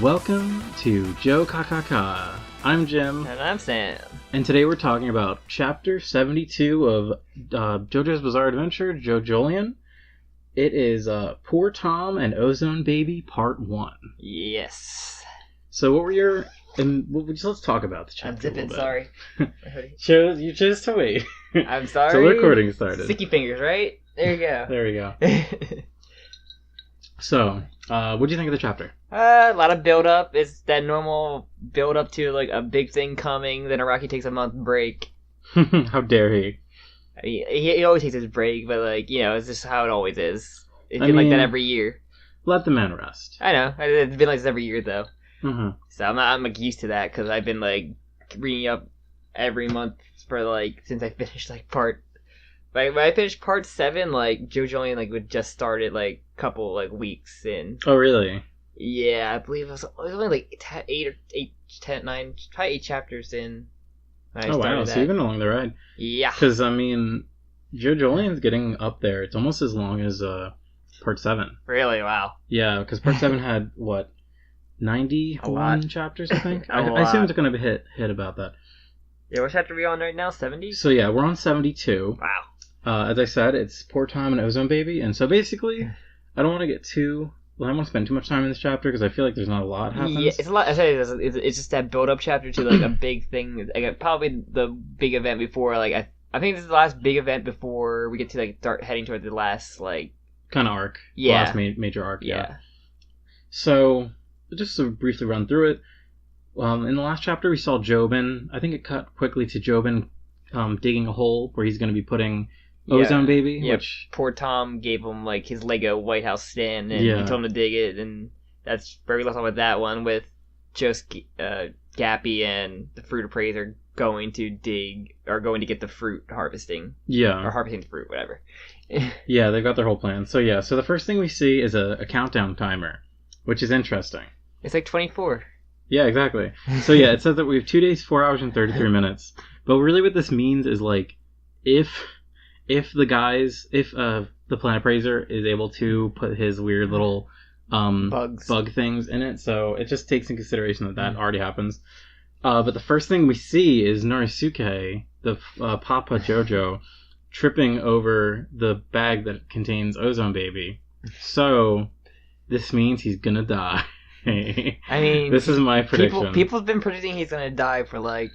Welcome to Jokakaka. I'm Jim. And I'm Sam. And today we're talking about Chapter 72 of JoJo's Bizarre Adventure, JoJolion. It is Poor Tom and Ozone Baby Part 1. Yes. So what were your... let's talk about the chapter I'm zipping, sorry. You chose to wait. I'm sorry. So the recording started. Sticky fingers, right? There you go. There we go. So, what do you think of the chapter? A lot of build-up. It's that normal build-up to, like, a big thing coming, then Araki takes a month break. How dare he? He always takes his break, but, like, you know, it's just how it always is. It's been like that every year. Let the man rest. I know. It's been like this every year, though. Mm-hmm. So I'm like, used to that, because I've been, like, reading up every month for, like, since I finished, like, when I finished part 7, like, JoJolion, like, would just started, like, a couple, like, weeks in. Oh, really? Yeah, I believe it was only, like, 8 chapters in. Oh, wow, so you've been along the ride. Yeah. Because, I mean, JoJolion's getting up there. It's almost as long as part 7. Really? Wow. Yeah, because part 7 had, what, 91 chapters, I think? I assume it's going to hit about that. Yeah, what chapter are we on right now? 70? So, yeah, we're on 72. Wow. As I said, it's Poor Tom and Ozone Baby, and so basically, I don't want to get too... Well, I don't want to spend too much time in this chapter, because I feel like there's not a lot happens. Yeah, it's a lot. I say it's just that build-up chapter to, like, a big thing. Like, probably the big event before, like, I think this is the last big event before we get to, like, start heading toward the last, like... kind of arc. Yeah. Last major arc, yeah. So, just to briefly run through it, in the last chapter we saw Jobin. I think it cut quickly to Jobin digging a hole where he's going to be putting Ozone Baby. Yeah, which poor Tom gave him, like, his Lego White House stand, and he told him to dig it, and that's where we left off with that one, with just Gappy and the fruit appraiser going to get the fruit harvesting. Yeah. Or harvesting the fruit, whatever. Yeah, they've got their whole plan. So yeah, so the first thing we see is a countdown timer, which is interesting. It's like 24. Yeah, exactly. So yeah, it says that we have 2 days, 4 hours, and 33 minutes. But really what this means is, like, if the Planet Appraiser is able to put his weird little bug things in it, so it just takes in consideration that already happens. But the first thing we see is Norisuke, the Papa JoJo, tripping over the bag that contains Ozone Baby. So this means he's gonna die. I mean, this is my prediction. People's been predicting he's gonna die for, like,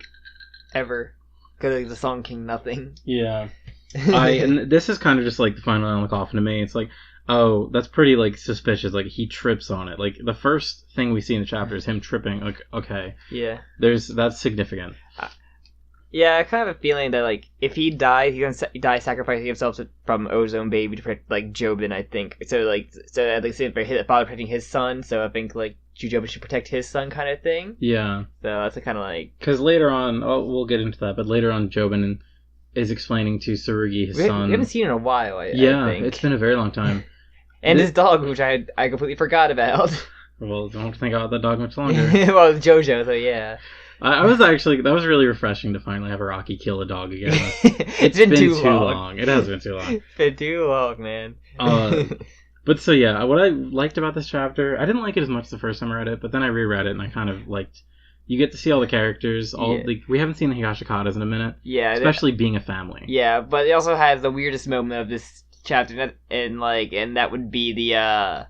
ever, because of the song King Nothing. Yeah. And this is kind of just like the final nail in the coffin to me. It's like, oh, that's pretty, like, suspicious. Like, he trips on it. Like, the first thing we see in the chapter is him tripping. Like, okay. Yeah. That's significant. Yeah, I kind of have a feeling that, like, if he dies, he's gonna die sacrificing himself from Ozone Baby to protect, like, Jobin, I think. So at least if his father protecting his son, so I think, like, Jobin should protect his son kind of thing. Yeah. So that's kind of like... Because later on, we'll get into that, but later on, Jobin is explaining to Tsurugi, his son... We haven't seen it in a while, I think. It's been a very long time. And his dog, which I completely forgot about. Well, don't think about that dog much longer. Well, it's JoJo, so yeah. I was actually... That was really refreshing to finally have Araki kill a dog again. It's been too long. It has been too long. It's been too long, man. But so yeah, what I liked about this chapter... I didn't like it as much the first time I read it, but then I reread it and I kind of liked... You get to see all the characters. We haven't seen the Higashikatas in a minute. Yeah. Especially being a family. Yeah, but it also has the weirdest moment of this chapter, and that would be the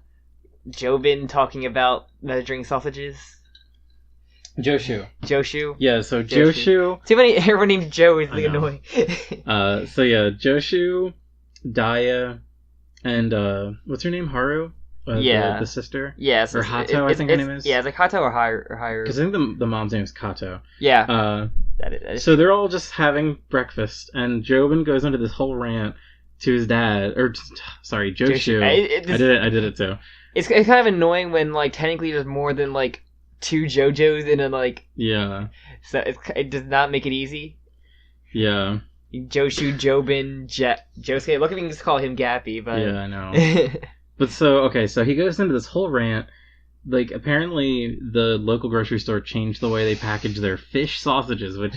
Jobin talking about measuring sausages. Joshu. Yeah, so Joshu. Too many. Everyone named Joe is like annoying. So yeah, Joshu, Daya, and what's her name? Haru. The sister. Yeah, or Hato, I think her name is. Yeah, it's like Hato or Haru. Because I think the mom's name is Kato. Yeah. That is. So they're all just having breakfast, and Jobin goes into this whole rant to his dad, Joshu. I did it too. It's kind of annoying when, like, technically there's more than, like, 2 JoJos in a, like... Yeah. So it does not make it easy. Yeah. Joshu, Jobin, Josuke. Look at me, just call him Gappy, but... Yeah, I know. But so he goes into this whole rant. Like, apparently the local grocery store changed the way they package their fish sausages, which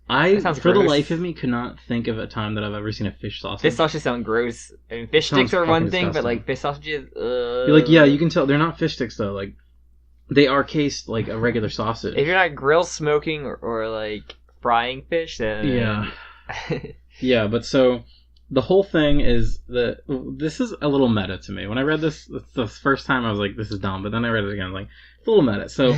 for the life of me, could not think of a time that I've ever seen a fish sausage. Fish sausages sound gross. I mean, fish sticks are one thing, but, like, fish sausages... You're like, yeah, you can tell. They're not fish sticks, though. Like, they are cased like a regular sausage. If you're not grill smoking or like frying fish, then yeah, yeah. But so the whole thing is that this is a little meta to me. When I read this the first time, I was like, "This is dumb," but then I read it again, I'm like, it's a little meta. So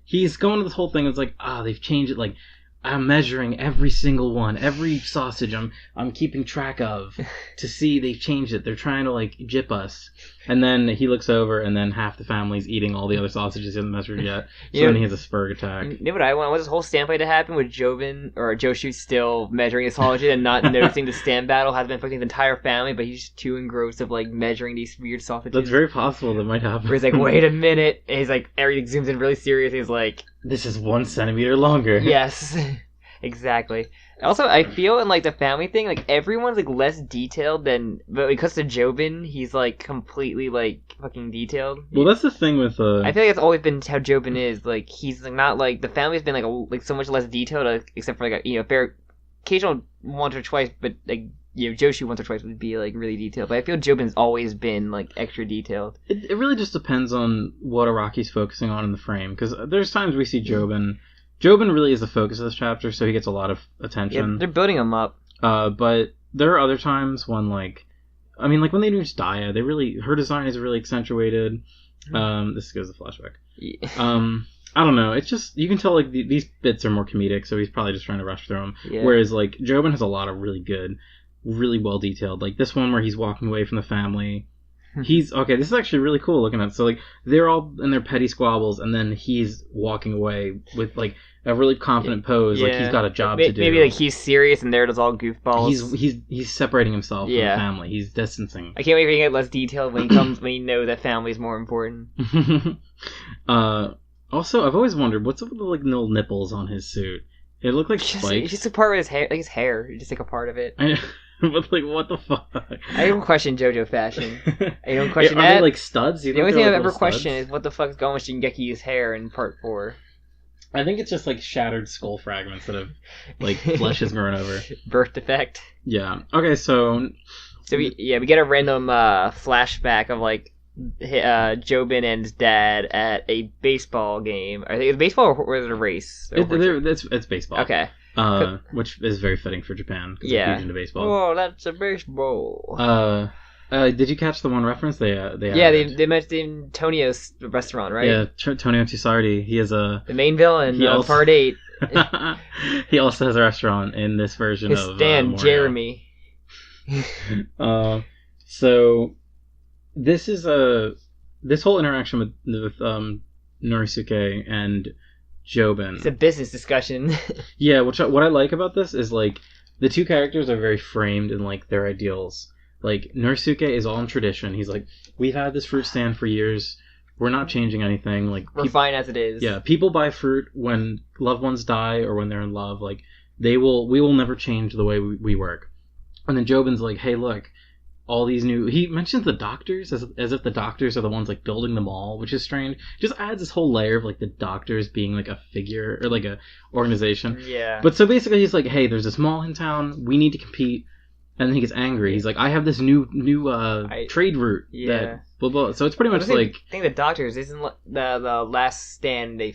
he's going to this whole thing. It's like, they've changed it. Like, I'm measuring every single one, every sausage I'm keeping track of to see they've changed it. They're trying to like gyp us. And then he looks over, and then half the family's eating all the other sausages he hasn't measured yet. So then he has a spurg attack. You know what I want? I want this whole stand fight to happen with Jobin or Joshu still measuring his sausages and not noticing the stand battle has been affecting the entire family, but he's just too engrossed of like measuring these weird sausages. That's very possible. That might happen. Where he's like, wait a minute. And he's like, everything zooms in really serious. He's like, this is 1 centimeter longer. Yes. Exactly. Also, I feel in like the family thing, like everyone's like less detailed than, but because to Jobin, he's like completely like fucking detailed. Well, that's the thing with. I feel like that's always been how Jobin is. Like he's like not like the family's been like so much less detailed, except for like a fair occasional once or twice, but like Joshu once or twice would be like really detailed. But I feel Jobin's always been like extra detailed. It really just depends on what Araki's focusing on in the frame, because there's times we see Jobin. Jobin really is the focus of this chapter, so he gets a lot of attention. Yeah, they're building him up. But there are other times when, like, when they introduce Daya, her design is really accentuated. This goes to flashback. Yeah. I don't know. It's just, you can tell, like, these bits are more comedic, so he's probably just trying to rush through them. Yeah. Whereas, like, Jobin has a lot of really good, really well detailed. Like, this one where he's walking away from the family. This is actually really cool looking at. So, like, they're all in their petty squabbles, and then he's walking away with, like, a really confident pose. Yeah. Like, he's got a job to do. Maybe, like, he's serious, and there does all goofballs. He's separating himself from the family. He's distancing. I can't wait for you to get less detailed when you know that family's more important. Also, I've always wondered, what's up with the, like, little nipples on his suit? It looked like spikes. It's just a part of his hair. Like, his hair. Just, like, a part of it. But, like, what the fuck? I don't question JoJo fashion. I don't question that. Are they, like, studs? The only thing I've ever questioned is what the fuck is going with Shingeki's hair in part 4. I think it's just, like, shattered skull fragments that have, like, flesh has grown over. Birth defect. Yeah. Okay, so we get a random flashback of, like, Jobin and his dad at a baseball game. I think it's baseball or is it a race? It's baseball. Okay. Which is very fitting for Japan. Yeah. They're huge into baseball. Oh, that's a baseball. Did you catch the one reference they they mentioned Tonio's restaurant, right? Yeah, Tonio Tusardi. He is the main villain of part 8. He also has a restaurant in this version his of stand Jeremy. So this is this whole interaction with Norisuke and Jobin. It's a business discussion. Yeah, what I like about this is, like, the two characters are very framed in, like, their ideals. Like, Norisuke is all in tradition. He's like, we've had this fruit stand for years. We're not changing anything. Like, we're fine as it is. Yeah, people buy fruit when loved ones die or when they're in love. Like, we will never change the way we work. And then Jobin's like, hey, look, all these he mentions the doctors as if the doctors are the ones, like, building the mall, which is strange. Just adds this whole layer of, like, the doctors being, like, a figure or, like, a organization. Yeah. But so basically he's like, hey, there's this mall in town. We need to compete. And then he gets angry. He's like, I have this new trade route. Yeah. That blah blah. So it's pretty much like, I think the doctors isn't the last stand we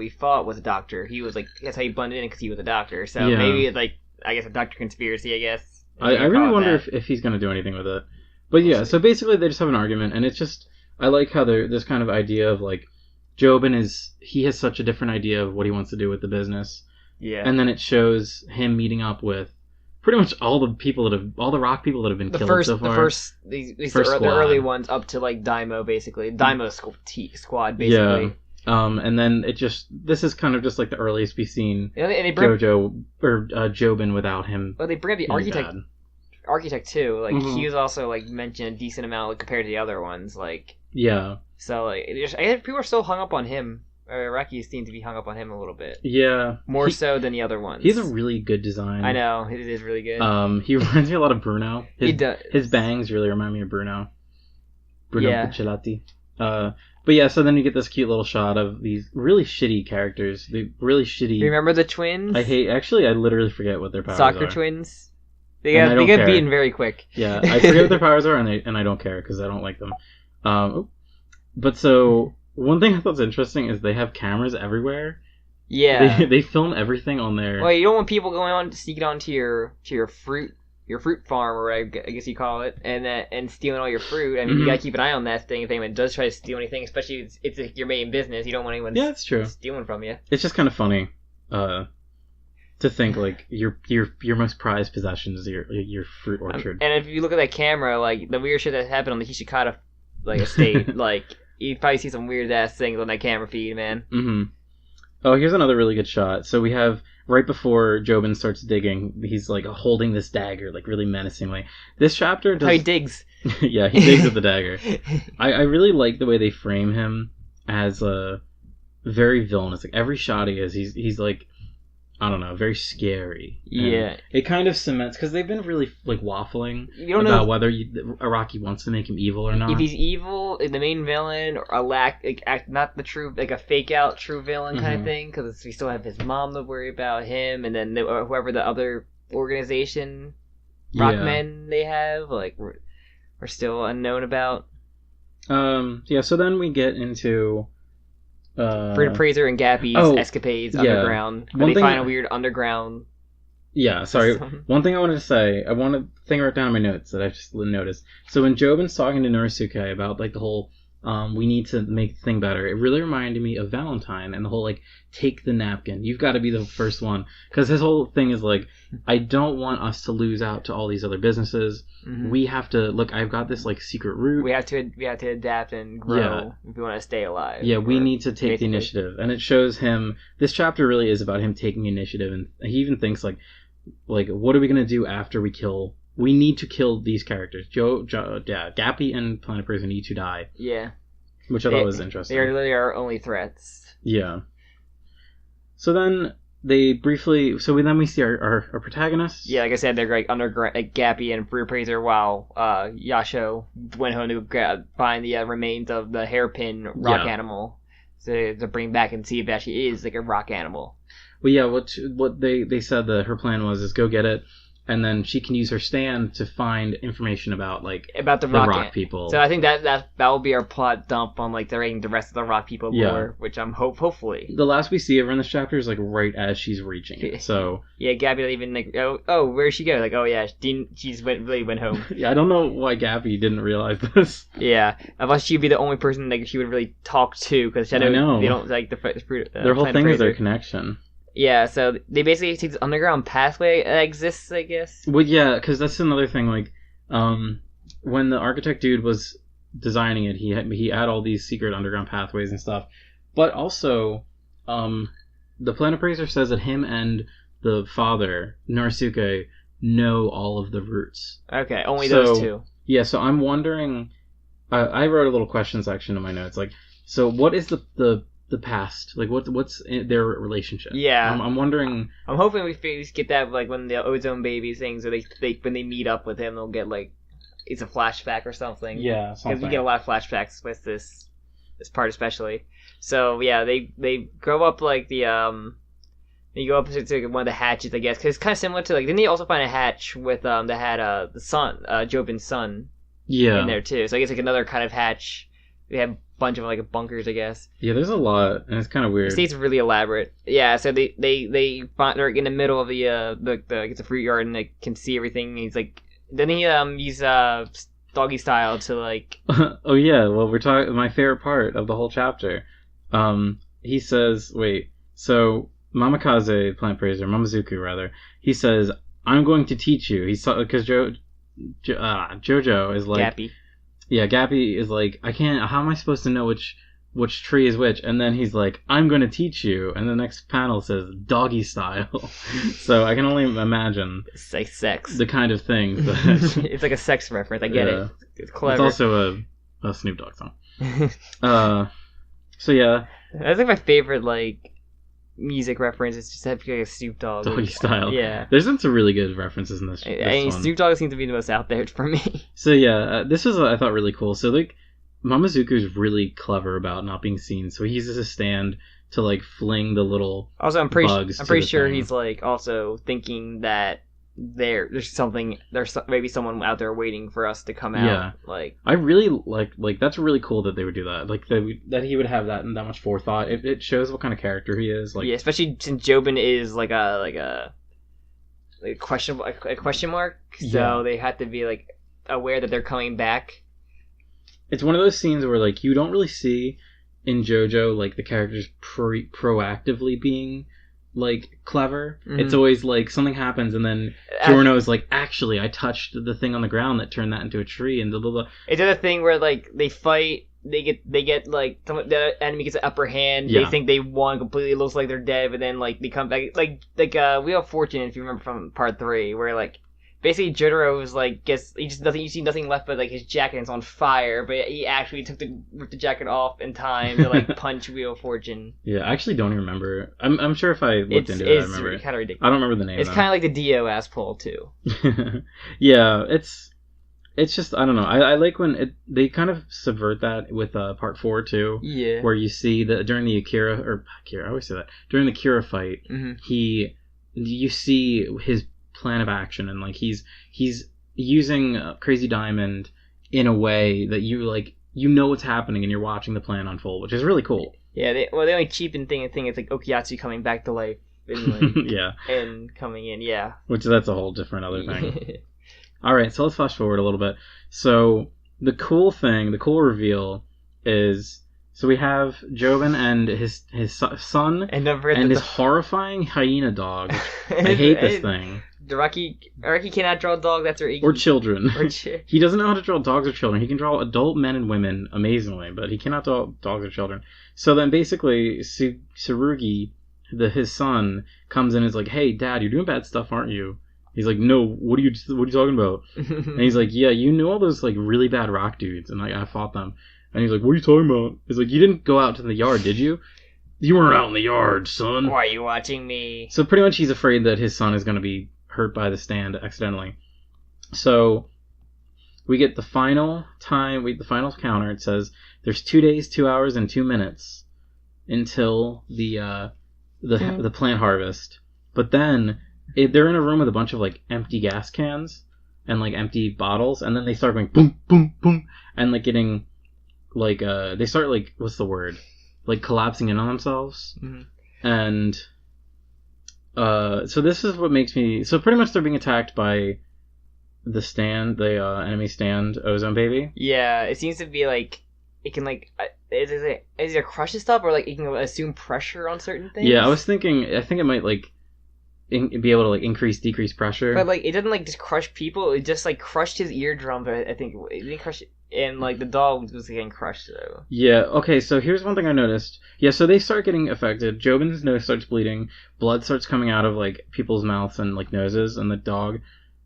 fought was a doctor. He was like, that's how he blended in because he was a doctor. So maybe it's like, I guess, a doctor conspiracy. I guess. I really wonder if he's gonna do anything with it. But yeah, so basically they just have an argument, and it's just, I like how there's this kind of idea of, like, Jobin he has such a different idea of what he wants to do with the business. Yeah. And then it shows him meeting up with pretty much all the rock people that have been killed so far. The early ones up to, like, Daimo, basically. Daimo squad, basically. Yeah. And then this is kind of just like the earliest we've seen JoJo or Jobin without him. Well, they bring up the architect too. Like, he was also, like, mentioned a decent amount, like, compared to the other ones. Like, yeah. So, like, I guess people are still hung up on him. Iraqis seem to be hung up on him a little bit. Yeah. More so than the other ones. He's a really good design. I know, it is really good. He reminds me a lot of Bruno. He does. His bangs really remind me of Bruno. Bruno Pucciolati. But yeah, so then you get this cute little shot of these really shitty characters. The really shitty. Remember the twins? I literally forget what their powers are. Soccer twins? They get beaten very quick. Yeah, I forget what their powers are, and I don't care because I don't like them. But so one thing I thought's interesting is they have cameras everywhere. Yeah. They film everything on there. Well, you don't want people going on sneaking onto your fruit farm, or I guess you call it, and stealing all your fruit. I mean, you gotta keep an eye on that thing if anyone does try to steal anything, especially if it's like your main business. You don't want anyone that's true. stealing from you. It's just kind of funny to think like your most prized possession is your fruit orchard. And if you look at that camera, like the weird shit that happened on the Hishikata estate, like you'd probably see some weird ass things on that camera feed, man. Mm-hmm. Oh, here's another really good shot. So we have right before Jobin starts digging, he's like holding this dagger, like really menacingly. This chapter does. How he digs. Yeah, he digs with the dagger. I really like the way they frame him as a very villainous. Like every shot he's like, I don't know, very scary. Yeah. And it kind of cements, because they've been really like waffling about whether Araki wants to make him evil or not. If he's evil, the main villain, or not the true, like a fake out true villain kind of thing, because we still have his mom to worry about, him, and then whoever the other organization, Rockmen they have, like, we're still unknown about. Yeah, so then we get into... Fruit Appraiser and Gappy's escapades underground. They find a weird underground. Yeah, sorry. One thing I wanted to say, I want a thing wrote down in my notes that I just noticed. So when Jobin's talking to Norisuke about like the whole, we need to make the thing better, it really reminded me of Valentine and the whole like, take the napkin. You've got to be the first one. Because his whole thing is like, I don't want us to lose out to all these other businesses. Mm-hmm. We have to look. I've got this like secret route. We have to adapt and grow if we want to stay alive. Yeah, we need to take the initiative, and it shows him. This chapter really is about him taking initiative, and he even thinks like what are we gonna do after we kill? We need to kill these characters. Gappy and Planet Praiser need to die. Yeah, which I thought was interesting. They are literally our only threats. Yeah. So then. They briefly, then we see our protagonists. Yeah, like I said, they're like underground, like Gappy and Fruit Appraiser, while Yasho went home to find the remains of the hairpin rock animal to bring back and see if it actually is like a rock animal. Well, yeah, what they said that her plan was is go get it, and then she can use her stand to find information about the rock people. So I think that will be our plot dump on like the rest of the rock people lore, which I'm hopefully. The last we see of her in this chapter is like right as she's reaching it. So yeah, Gabby even like where'd she go? Like she's really went home. Yeah, I don't know why Gabby didn't realize this. Yeah, unless she'd be the only person like she would really talk to, because I know they don't like their whole thing is their connection. Yeah, so they basically take this underground pathway that exists, I guess. Well, yeah, because that's another thing. Like, when the architect dude was designing it, he had all these secret underground pathways and stuff. But also, the Planet Appraiser says that him and the father, Norisuke, know all of the routes. Okay, only those two. Yeah, so I'm wondering... I wrote a little question section in my notes. Like, so what is the past, like what's their relationship? Yeah, I'm wondering. I'm hoping we get that like when the Ozone Baby things, or they when they meet up with him, they'll get like it's a flashback or something. Yeah, because we get a lot of flashbacks with this part especially. So yeah, they grow up like the they go up to one of the hatches, I guess, because it's kind of similar to like didn't they also find a hatch with that had the son Jobin's son in there too? So I guess like another kind of hatch. They have bunch of like bunkers, I guess. Yeah, there's a lot, and it's kind of weird. It's really elaborate. Yeah, so they're in the middle of the fruit yard, and they can see everything. He's like, then he uses Doggy Style to like. Oh yeah, well we're talking. My favorite part of the whole chapter. He says, wait, so Mamakaze, Plant Praiser, Mamazuku rather. He says, "I'm going to teach you." He's because Jojo is like. Gappy. Yeah, Gappy is like, I can't. How am I supposed to know which tree is which? And then he's like, I'm going to teach you. And the next panel says Doggy Style. So I can only imagine. It's like sex. The kind of thing. It's like a sex reference. I get it. It's clever. It's also a Snoop Dogg song. So yeah, that's like my favorite like music reference. It's just like a Snoop Dogg. Doggy Style. Yeah. There's some really good references in this. I mean, Snoop Dogg seems to be the most out there for me. So yeah, this was I thought really cool. So like, Mamazuku's really clever about not being seen. So he uses his stand to like fling the little also I'm pretty bugs sure he's like also thinking that there's maybe someone out there waiting for us to come out. Yeah. Like, I really like that's really cool that they would do that. Like that he would have that and that much forethought. It shows what kind of character he is. Like, yeah, especially since Jobin is like a question mark. So they have to be like aware that they're coming back. It's one of those scenes where like you don't really see in JoJo like the characters proactively being like clever. Mm-hmm. It's always like something happens and then Giorno is like, actually I touched the thing on the ground that turned that into a tree and blah blah blah. It's a thing where like they fight, they get like the enemy gets an upper hand. Yeah. They think they won completely. It looks like they're dead, but then like they come back like Wheel of Fortune, if you remember from part 3, where like basically Jotaro is like you see nothing left but like his jacket is on fire, but he actually ripped the jacket off in time to like punch Wheel of Fortune. Yeah, I actually don't even remember. I'm sure if I looked into it, I remember. It's kind of ridiculous. I don't remember the name. It's kind of like the Dio ass pull too. Yeah, it's just, I don't know. I like when they kind of subvert that with part 4 too. Yeah. Where you see that during the Akira, I always say that during the Kira fight, mm-hmm. You see his plan of action and like he's using Crazy Diamond in a way that you know what's happening and you're watching the plan unfold, which is really cool. Yeah. The only cheapened thing is like Okuyatsu coming back to life and like yeah, and coming in, yeah. Which that's a whole different other thing. All right, so let's flash forward a little bit. So the cool reveal is, so we have Jobin and his son and his horrifying hyena dog. I hate this thing. Araki cannot draw a dog. That's her. Or children. He doesn't know how to draw dogs or children. He can draw adult men and women amazingly, but he cannot draw dogs or children. So then basically, Tsurugi, his son, comes in and is like, "Hey, Dad, you're doing bad stuff, aren't you?" He's like, "No, what are you talking about?" And he's like, "Yeah, you know all those like really bad rock dudes, and like I fought them." And he's like, "What are you talking about?" He's like, "You didn't go out to the yard, did you? You weren't out in the yard, son. Why are you watching me?" So pretty much he's afraid that his son is going to be hurt by the stand accidentally. So we get the final counter. It says there's 2 days, 2 hours, and 2 minutes until the plant harvest. But then they're in a room with a bunch of like empty gas cans and like empty bottles, and then they start going boom, boom, boom, and like getting like they start like, what's the word? Like collapsing in on themselves. Mm-hmm. And so this is what makes me, so pretty much they're being attacked by the enemy stand, Ozone Baby. Yeah, it seems to be like it can like is it crush stuff or like it can assume pressure on certain things. Yeah, I think it might like be able to like decrease pressure. But like it doesn't like just crush people. It just like crushed his eardrum. But I think it didn't crush it. And like the dog was getting crushed though. Yeah. Okay. So here's one thing I noticed. Yeah. So they start getting affected. Jobin's nose starts bleeding. Blood starts coming out of like people's mouths and like noses, and the dog.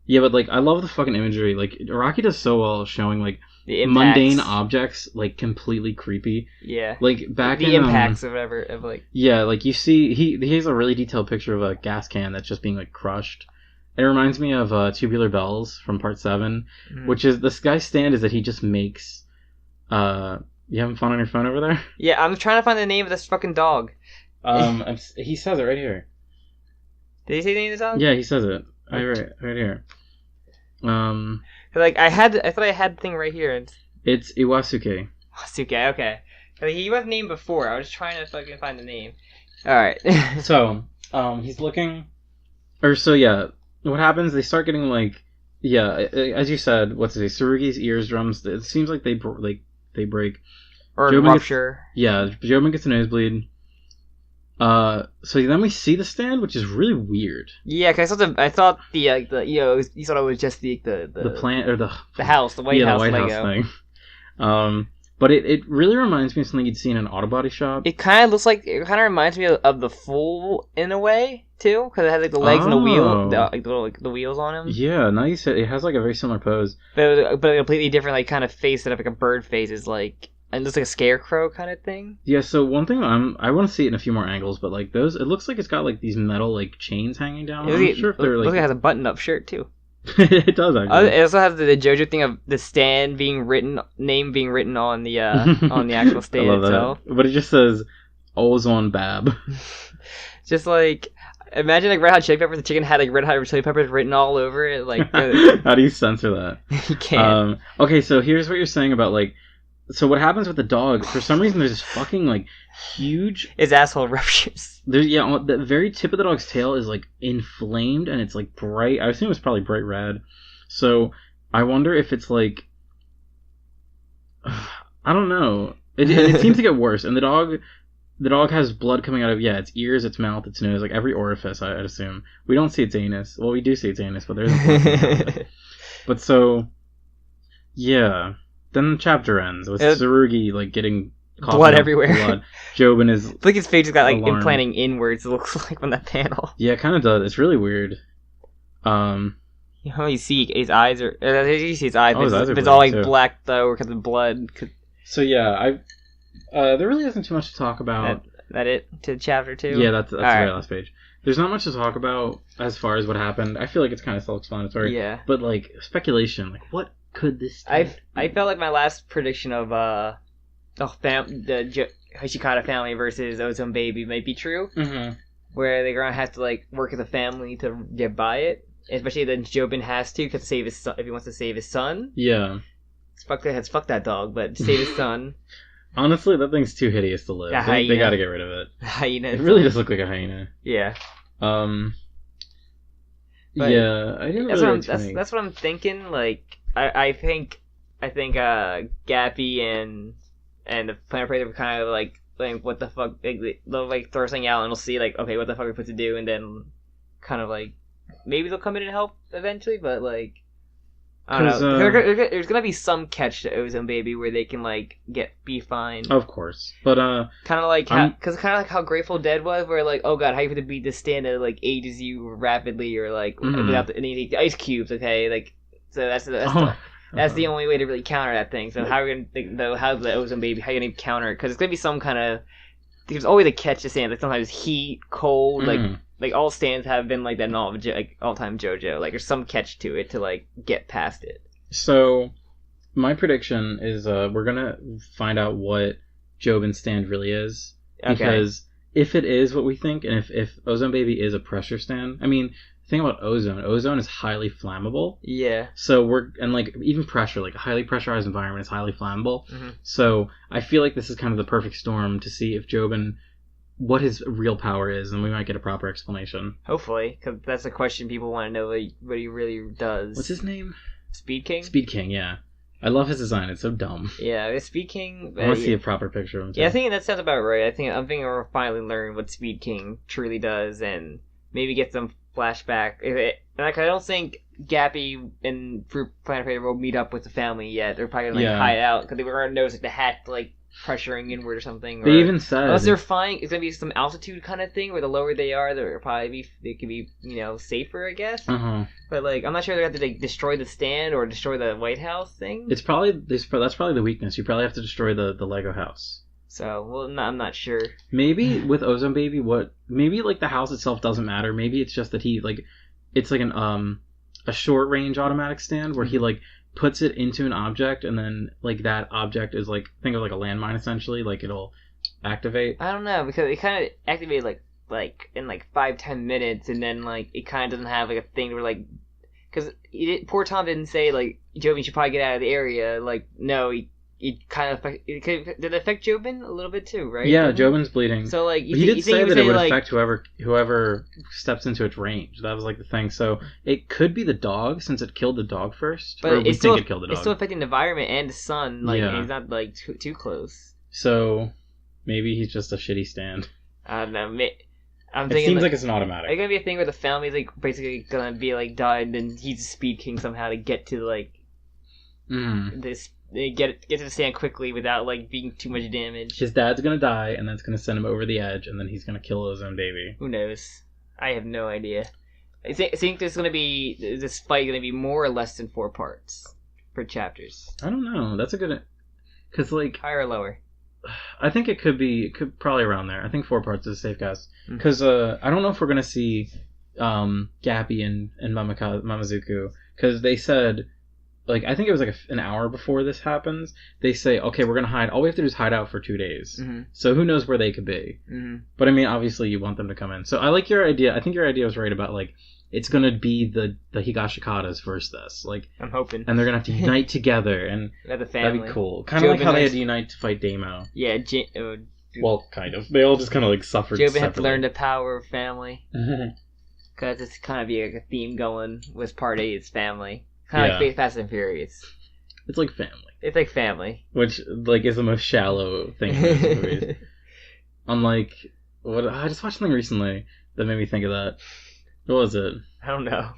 Yeah, but like I love the fucking imagery. Like Araki does so well showing like the mundane objects like completely creepy. Yeah. Like back the impacts of whatever of like. Yeah, like you see he has a really detailed picture of a gas can that's just being like crushed. It reminds me of Tubular Bells from Part 7, which is this guy's stand is that he just makes. You having fun on your phone over there? Yeah, I'm trying to find the name of this fucking dog. He says it right here. Did he say the name of the dog? Yeah, he says it. Right here. Like I thought I had the thing right here. It's Iwasuke. Iwasuke, okay. He was named before. I was trying to fucking find the name. All right. So, he's looking, or so yeah. What happens? They start getting like, yeah, as you said. What's it say? Tsurugi's eardrums. It seems like they break. Or rupture. Jobin gets a nosebleed. So then we see the stand, which is really weird. Yeah, cause I thought the you thought it was just the plant or the house, the White House Lego. House thing. But it really reminds me of something you'd see in an auto body shop. It kind of reminds me of the Fool in a way too, because it has like the legs and the wheel, the wheels on him. Yeah, now you said it has like a very similar pose, but a completely different like kind of face that like a bird face is like. It looks like a scarecrow kind of thing. Yeah, so one thing I want to see it in a few more angles, but like those, it looks like it's got like these metal like chains hanging down. I'm not sure if they're like. It looks like it has a button-up shirt too. It does actually. It also has the JoJo thing of the stand name being written on the on the actual stand I love itself. That. But it just says Ozone Bab. Just like Imagine like Red Hot Chili Peppers. The chicken had like Red Hot Chili Peppers written all over it. Like, how do you censor that? You can't. Okay, so here's what you're saying about like. So what happens with the dog? For some reason, there's this fucking like huge. His asshole ruptures. There's the very tip of the dog's tail is like inflamed and it's like bright. I assume it's probably bright red. So I wonder if it's like. I don't know. It seems to get worse, and the dog has blood coming out of its ears, its mouth, its nose, like every orifice. I'd assume we don't see its anus. Well, we do see its anus, but there's blood coming out of it. But so, yeah. Then the chapter ends with Tsurugi like getting blood everywhere. Blood. Jobin is. I think his face has got like alarmed. implanting inwards. It looks like on that panel. Yeah, it kind of does. It's really weird. You see his eyes are. You see his eyes. His eyes are it's all like too. black though, because of blood. So yeah, there really isn't too much to talk about. That it to chapter 2? Yeah, that's the very last page. There's not much to talk about as far as what happened. I feel like it's kind of self-explanatory. Yeah. But like speculation, like what could this? I felt like my last prediction of the Hishikata family versus Ozone Baby might be true. Mm-hmm. Where they're gonna have to like work as a family to get by it, especially then Jobin has to because save his son, if he wants to save his son. Yeah. Fuck that dog, but to save his son. Honestly, that thing's too hideous to live. They gotta get rid of it. Hyena. It really does look like a hyena. Yeah. But yeah, I didn't that's what I'm thinking. Like, I think Gappy and the Planet Praiser were kind of like what the fuck, they'll like throw something out and we'll see like, okay, what the fuck we put to do, and then kind of like maybe they'll come in and help eventually, but like. I don't know. There's gonna be some catch to Ozone Baby where they can like be fine. Of course, but kind of like how Grateful Dead was, where like, oh god, how you have to beat this stand that like ages you rapidly, or like without any ice cubes. Okay, like so that's the only way to really counter that thing. So how are we gonna think though? How's the Ozone Baby? How are you gonna counter it? Because it's gonna be some kind of. There's always a catch to stands. Like sometimes heat, cold, like all stands have been like that in all time JoJo. Like there's some catch to it to like get past it. So my prediction is we're gonna find out what Jobin's stand really is, because if it is what we think, and if Ozone Baby is a pressure stand, I mean. The thing about ozone is highly flammable. Yeah. So like even pressure, like a highly pressurized environment is highly flammable. Mm-hmm. So I feel like this is kind of the perfect storm to see if Jobin, what his real power is, and we might get a proper explanation. Hopefully, because that's a question people want to know what he really does. What's his name? Speed King? Speed King, yeah. I love his design. It's so dumb. Yeah, Speed King. I want to see a proper picture of him. Yeah, I think that sounds about right. I'm thinking we'll finally learn what Speed King truly does, and maybe get some flashback. I don't think Gappy and Fruit Planet Praiser will meet up with the family yet. They're probably gonna hide out because they were gonna notice like the hat like pressuring inward or something. They even said unless they're flying, it's gonna be some altitude kind of thing where the lower they are, they could be safer, I guess. But like I'm not sure they have to like destroy the stand or destroy the White House thing. That's probably the weakness. You probably have to destroy the Lego house. So, well, I'm not sure. Maybe with Ozone Baby, maybe like the house itself doesn't matter. Maybe it's just that he like, it's like a short range automatic stand where he like puts it into an object and then like that object is like, think of like a landmine essentially, like it'll activate. I don't know, because it kind of activated like in like 5-10 minutes, and then like it kind of doesn't have like a thing where like, because poor Tom didn't say like Jobin should probably get out of the area. Like no, it kind of did it affect Jobin a little bit too, right? Yeah, Jobin's bleeding. So like he did say that it would affect whoever steps into its range. That was like the thing. So it could be the dog since it killed the dog first. But it killed the dog. It's still affecting the environment and the sun. Like and he's not like too close. So maybe he's just a shitty stand. I don't know. I'm it thinking seems like it's an automatic. It's gonna be a thing where the family's like basically gonna be like died, and he's a Speed King somehow to get to like this. Get to the stand quickly without like being too much damage. His dad's gonna die, and that's gonna send him over the edge, and then he's gonna kill Ozone Baby. Who knows? I have no idea. I think there's gonna be this fight gonna be more or less than 4 parts per chapters. I don't know. That's a good, because like higher or lower. I think it could probably around there. I think 4 parts is a safe guess. Because I don't know if we're gonna see Gappy and Mamazuku, because they said like, I think it was like an hour before this happens, they say, okay, we're going to hide. All we have to do is hide out for 2 days. Mm-hmm. So who knows where they could be. Mm-hmm. But I mean, obviously you want them to come in. So I like your idea. I think your idea was right about, like, it's going to be the Higashikatas versus this. Like, I'm hoping. And they're going to have to unite together. And the family. that'd be cool. Kind of like how they had to unite to fight Damo. Yeah, well, kind of. They all just kind of, like, suffered Jobin separately. had to learn the power of family. Because it's kind of like a theme going with Part 8, it's family. Kind of like Fast and Furious. It's like family. It's like family. Which, like, is the most shallow thing in these movies. Unlike, I just watched something recently that made me think of that. What was it? I don't know.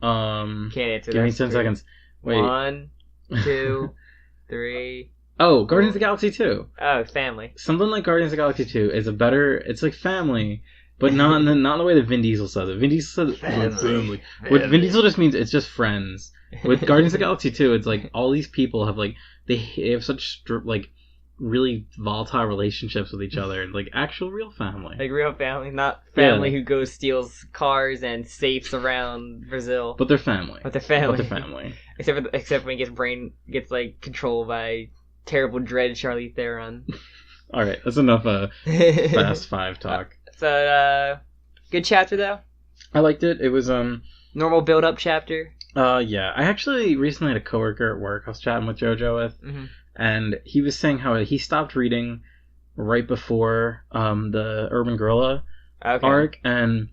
Can't answer that. Give me 10 seconds. Wait. 1, 2, 3. Oh, Guardians of the Galaxy 2. Oh, family. Something like Guardians of the Galaxy 2 is a better, it's like family, but not in the way that Vin Diesel says it. Vin Diesel says family. What Vin Diesel just means it's just friends. With Guardians of the Galaxy 2, it's like all these people have, like, they have such, like, really volatile relationships with each other, like actual real family. Like real family, not family who goes steals cars and safes around Brazil. But they're family. Except when he gets controlled by terrible dread Charlize Theron. All right, that's enough Fast 5 talk. So good chapter though. I liked it. It was normal build up chapter. Yeah. I actually recently had a coworker at work I was chatting with JoJo with. Mm-hmm. And he was saying how he stopped reading right before the Urban Gorilla arc, and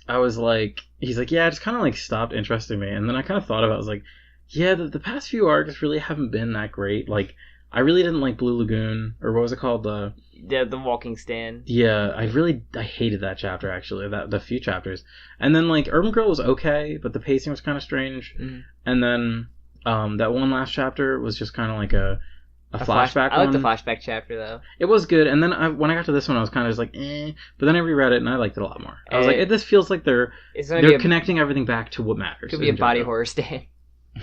I was like, he's like, yeah, it just kind of like stopped interesting me. And then I kind of thought about it, I was like, yeah, the past few arcs really haven't been that great. Like, I really didn't like Blue Lagoon, or what was it called? The Walking Stand. Yeah, I hated that chapter, actually, the few chapters. And then, like, Urban Gorilla was okay, but the pacing was kind of strange. Mm-hmm. And then that one last chapter was just kind of like a flashback one. I like the flashback chapter, though. It was good, and then when I got to this one, I was kind of just like, eh. But then I reread it, and I liked it a lot more. I was like, this feels like they're connecting everything back to what matters. Could be a body horror stand.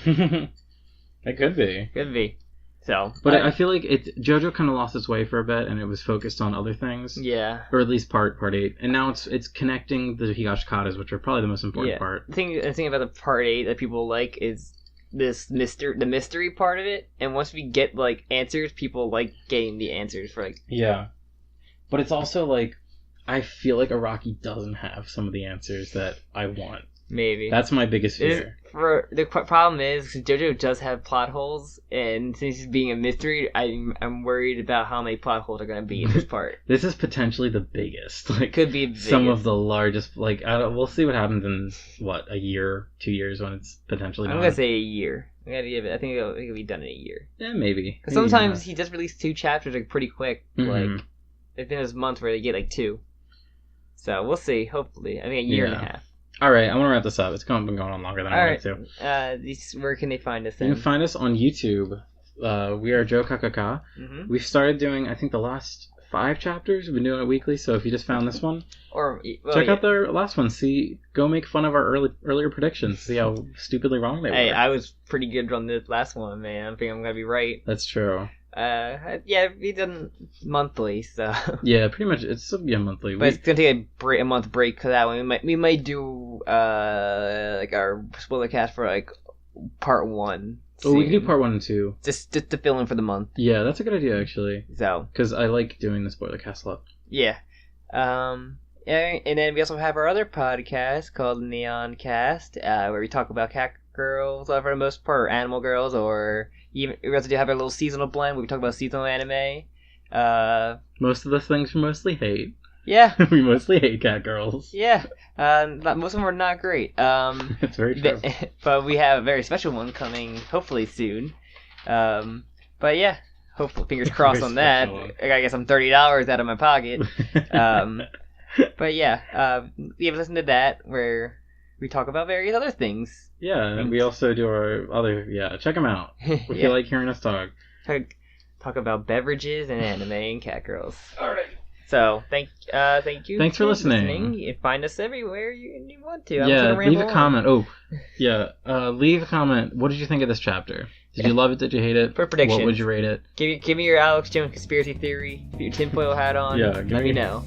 It could be. Could be. So, but I feel like JoJo kind of lost its way for a bit, and it was focused on other things. Yeah. Or at least part 8, and now it's connecting the Higashikatas, which are probably the most important part. The thing about the part 8 that people like is the mystery part of it, and once we get like answers, people like getting the answers for like. Yeah. But it's also like, I feel like Araki doesn't have some of the answers that I want. Maybe. That's my biggest fear. The problem is, JoJo does have plot holes, and since it's being a mystery, I'm worried about how many plot holes are going to be in this part. This is potentially the biggest. Like, could be the biggest. Some of the largest. Like, we'll see what happens in, a year, 2 years when it's potentially done. I'm going to say a year. I think it'll be done in a year. Yeah, maybe. Because sometimes he just releases 2 chapters like pretty quick. Mm-hmm. Like, there's been those months where they get like 2. So we'll see. Hopefully, I think a year and a half. All right, I want to wrap this up. It's been going on longer than I wanted to. Where can they find us? You can find us on YouTube. We are Jokakaka. Mm-hmm. We've started doing, I think, the last 5 chapters. We've been doing it weekly, so if you just found this one, check out the last one. Go make fun of our earlier predictions. See how stupidly wrong they were. Hey, I was pretty good on this last one, man. I think I'm gonna be right. That's true. We done monthly, so yeah, pretty much it's monthly. But it's gonna take a month break for that one. We might do like our spoiler cast for like part 1. Oh, we can do part 1 and 2. Just to fill in for the month. Yeah, that's a good idea actually. So because I like doing the spoiler cast a lot. Yeah. And then we also have our other podcast called Neon Cast, where we talk about cat girls for the most part, or animal girls, or even we also do have a little seasonal blend where we talk about seasonal anime. Most of the things we mostly hate. Yeah. We mostly hate cat girls. Yeah. Most of them are not great. It's very true. But we have a very special one coming hopefully soon. But yeah, hopefully fingers crossed on that. I guess I'm $30 out of my pocket. But yeah, we have listened to that where we talk about various other things. Yeah, and we also do our other... Yeah, check them out if you like hearing us talk. Talk about beverages and anime and cat girls. All right. So, thank you. Thanks for listening. You can find us everywhere you want to. Yeah, leave a comment. Oh, yeah. Leave a comment. What did you think of this chapter? Did you love it? Did you hate it? For prediction. What would you rate it? Give me your Alex Jones conspiracy theory. Put your tinfoil hat on. Yeah, let me know.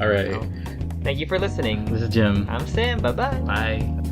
All right. Thank you for listening. This is Jim. I'm Sam. Bye-bye. Bye.